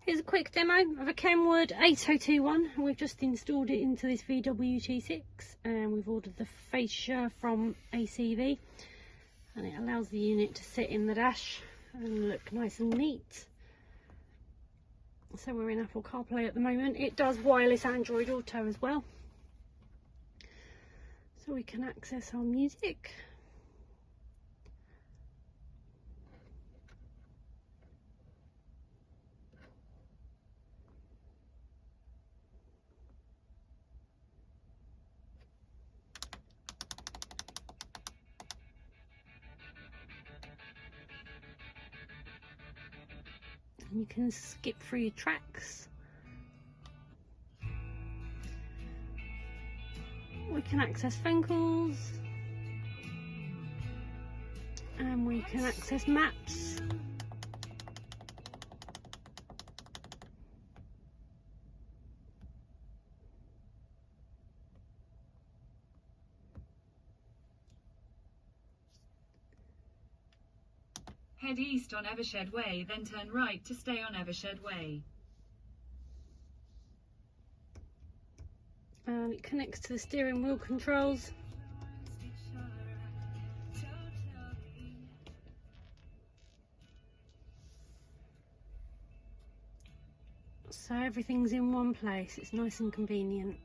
Here's a quick demo of a KENWOOD 8021. We've just installed it into this VW T6 and we've ordered the fascia from ACV, and it allows the unit to sit in the dash and look nice and neat. So we're in Apple CarPlay at the moment. It does wireless Android Auto as well, so we can access our music. And you can skip through your tracks. We can access phone calls, and we can access maps. Head east on Evershed Way, then turn right to stay on Evershed Way. And it connects to the steering wheel controls. So everything's in one place. It's nice and convenient.